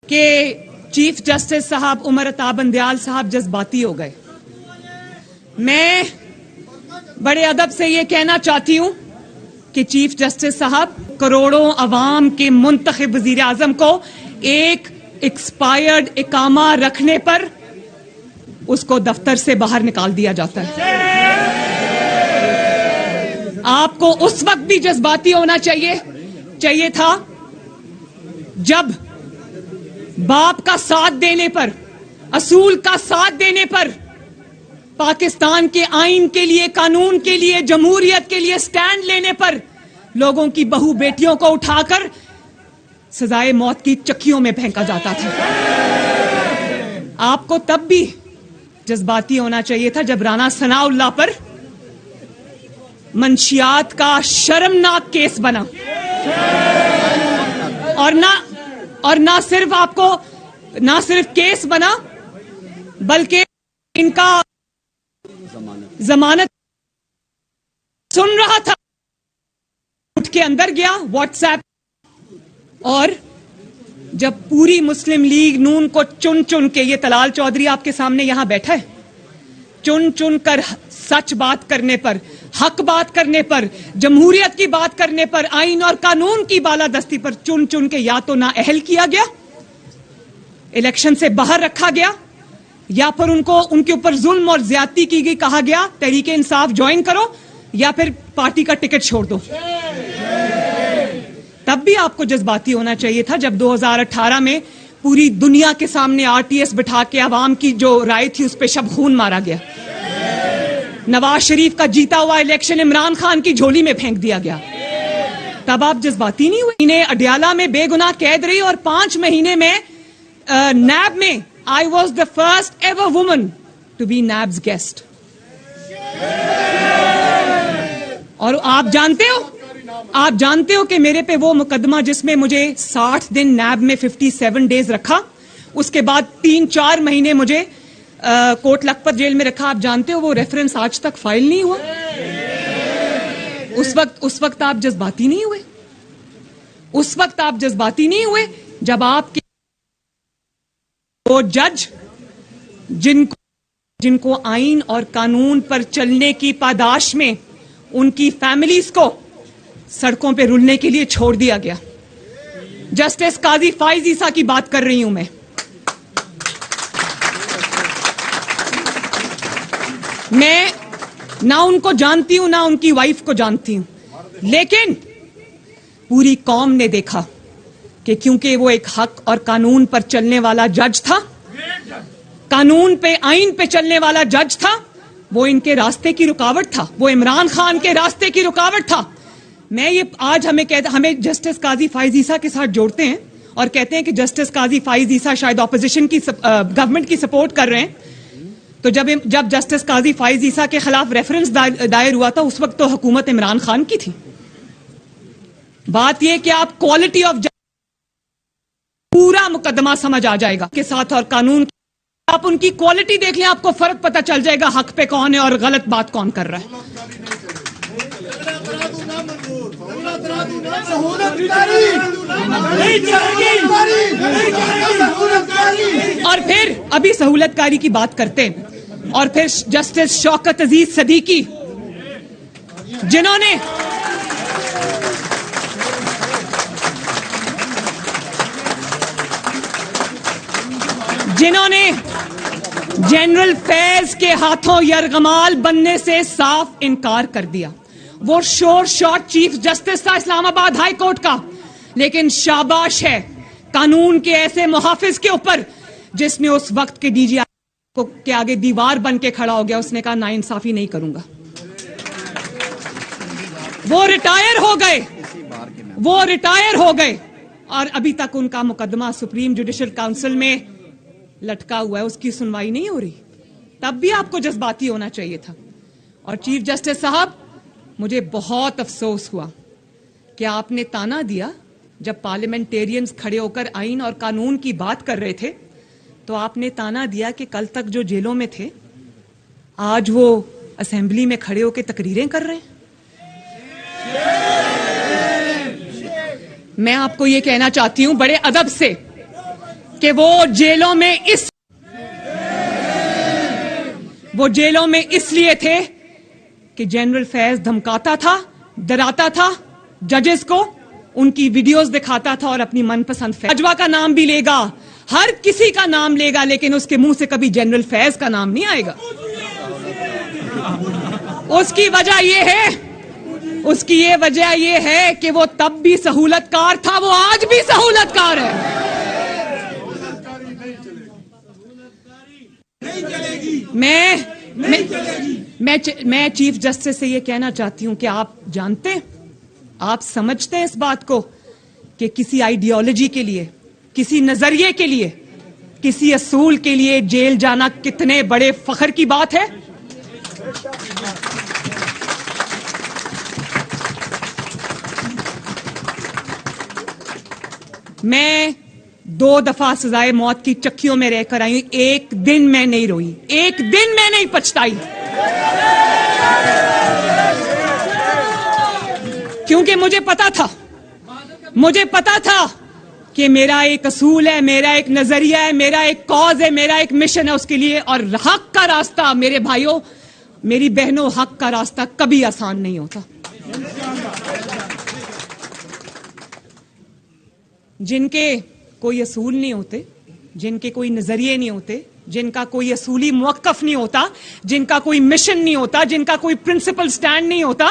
कि chief justice साहब उमर अता बंदयाल साहब जज्बाती हो गए। मैं बड़े अदब से ये कहना चाहती हूं कि चीफ जस्टिस साहब करोड़ों अवाम के मुंतखब वजीर आजम को एक एक्सपायर्ड इकामा रखने पर उसको दफ्तर से बाहर निकाल दिया जाता है। आपको उस वक्त भी जज्बाती होना चाहिए था जब बाप का साथ देने पर, असूल का साथ देने पर, पाकिस्तान के आइन के लिए, कानून के लिए, जमहूरियत के लिए स्टैंड लेने पर लोगों की बहू बेटियों को उठाकर सजाए मौत की चक्कियों में फेंका जाता था। आपको तब भी जज्बाती होना चाहिए था जब राना सनाउल्लाह पर मंशियात का शर्मनाक केस बना और ना सिर्फ केस बना बल्कि इनका जमानत सुन रहा था, उठ के अंदर गया व्हाट्सएप, और जब पूरी मुस्लिम लीग नून को चुन चुन के, ये तलाल चौधरी आपके सामने यहां बैठा है, चुन चुन कर सच बात करने पर, हक बात करने पर, जमहूरियत की बात करने पर, आइन और कानून की बालादस्ती पर चुन चुन के या तो नाअहल किया गया, इलेक्शन से बाहर रखा गया, या फिर उनके ऊपर जुल्म और ज्यादती की गई, कहा गया तहरीके इंसाफ ज्वाइन करो या फिर पार्टी का टिकट छोड़ दो। तब भी आपको जज्बाती होना चाहिए था जब 2018 में पूरी दुनिया के सामने आरटीएस बिठा के अवाम की जो राय थी उस पर शब खून मारा गया। नवाज शरीफ का जीता हुआ इलेक्शन इमरान खान की झोली में फेंक दिया गया। तब आप जज्बाती नहीं हुए? इन्हें अडियाला में बेगुनाह कैद रही और 5 महीने में नैब में I was the first ever woman to be NAB's guest. और आप जानते हो कि मेरे पे वो मुकदमा जिसमें मुझे 60 दिन नैब में 57 डेज रखा, उसके बाद 3-4 महीने मुझे कोट लखपत जेल में रखा, आप जानते हो वो रेफरेंस आज तक फाइल नहीं हुआ। उस वक्त आप जज्बाती नहीं हुए? उस वक्त आप जज्बाती नहीं हुए जब आपके वो जज जिनको आइन और कानून पर चलने की पादाश में उनकी फैमिलीज को सड़कों पे रुलने के लिए छोड़ दिया गया। जस्टिस काजी फाइज ईसा की बात कर रही हूं मैं ना उनको जानती हूं ना उनकी वाइफ को जानती हूं, लेकिन पूरी कौम ने देखा कि क्योंकि वो एक हक और कानून पर चलने वाला जज था, कानून पे, आइन पे चलने वाला जज था, वो इनके रास्ते की रुकावट था, वो इमरान खान के रास्ते की रुकावट था। मैं ये आज हमें जस्टिस काजी फाइज ईसा के साथ जोड़ते हैं और कहते हैं कि जस्टिस काजी फाइज ईसा शायद ऑपोजिशन की, गवर्नमेंट की सपोर्ट कर रहे हैं। तो जब जस्टिस काजी फाइज ईसा के खिलाफ रेफरेंस दायर हुआ था उस वक्त तो हुकूमत इमरान खान की थी। बात यह कि आप क्वालिटी ऑफ पूरा मुकदमा समझ आ जाएगा के साथ, और कानून आप उनकी क्वालिटी देख लें, आपको फर्क पता चल जाएगा हक पे कौन है और गलत बात कौन कर रहा है। और फिर अभी सहूलतकारी की बात करते हैं, और फिर जस्टिस शौकत अजीज सदीकी जिन्होंने जनरल फैज के हाथों यरगमाल बनने से साफ इनकार कर दिया। वो शोर शॉट चीफ जस्टिस था इस्लामाबाद हाई कोर्ट का, लेकिन शाबाश है कानून के ऐसे मुहाफिज के ऊपर जिसने उस वक्त के डीजीआई को के आगे दीवार बन के खड़ा हो गया। उसने कहा नाइंसाफी नहीं करूंगा। वो रिटायर हो गए और अभी तक उनका मुकदमा सुप्रीम जुडिशल काउंसिल में लटका हुआ है, उसकी सुनवाई नहीं हो रही। तब भी आपको जज्बाती होना चाहिए था। और चीफ जस्टिस साहब, मुझे बहुत अफसोस हुआ कि आपने ताना दिया जब पार्लियामेंटेरियंस खड़े होकर आइन और कानून की बात कर रहे थे, तो आपने ताना दिया कि कल तक जो जेलों में थे आज वो असेंबली में खड़े होकर तकरीरें कर रहे हैं। मैं आपको ये कहना चाहती हूं बड़े अदब से कि वो जेलों में इसलिए थे कि जनरल फैज धमकाता था, डराता था जजेस को, उनकी वीडियोस दिखाता था और अपनी मनपसंद बाजवा का नाम भी लेगा, हर किसी का नाम लेगा, लेकिन उसके मुंह से कभी जनरल फैज का नाम नहीं आएगा। उसकी वजह यह है कि वो तब भी सहूलतकार था, वो आज भी सहूलतकार है। मैं चीफ जस्टिस से ये कहना चाहती हूं कि आप जानते हैं, आप समझते हैं इस बात को कि किसी आइडियोलॉजी के लिए, किसी नजरिए के लिए, किसी असूल के लिए जेल जाना कितने बड़े फख्र की बात है। मैं 2 दफा सजाए मौत की चक्कियों में रहकर आई, एक दिन मैं नहीं रोई, एक दिन मैं नहीं पछताई, क्योंकि मुझे पता था कि मेरा एक असूल है, मेरा एक नजरिया है, मेरा एक कॉज है, मेरा एक मिशन है उसके लिए। और हक का रास्ता, मेरे भाइयों मेरी बहनों, हक का रास्ता कभी आसान नहीं होता। जिनके कोई असूल नहीं होते, जिनके कोई नजरिए नहीं होते, जिनका कोई असूली मुवक्कफ नहीं होता, जिनका कोई मिशन नहीं होता, जिनका कोई प्रिंसिपल स्टैंड नहीं होता,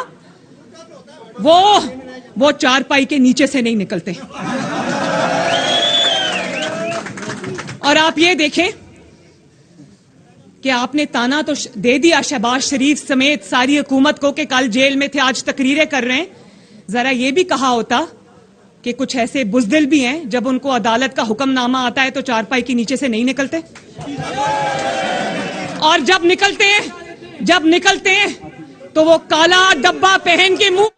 वो चारपाई के नीचे से नहीं निकलते। और आप ये देखें कि आपने ताना तो दे दिया शहबाज शरीफ समेत सारी हुकूमत को कि कल जेल में थे, आज तकरीरें कर रहे हैं। जरा ये भी कहा होता कि कुछ ऐसे बुज़दिल भी हैं, जब उनको अदालत का हुक्मनामा आता है तो चारपाई के नीचे से नहीं निकलते, और जब निकलते हैं तो वो काला डब्बा पहन के मुंह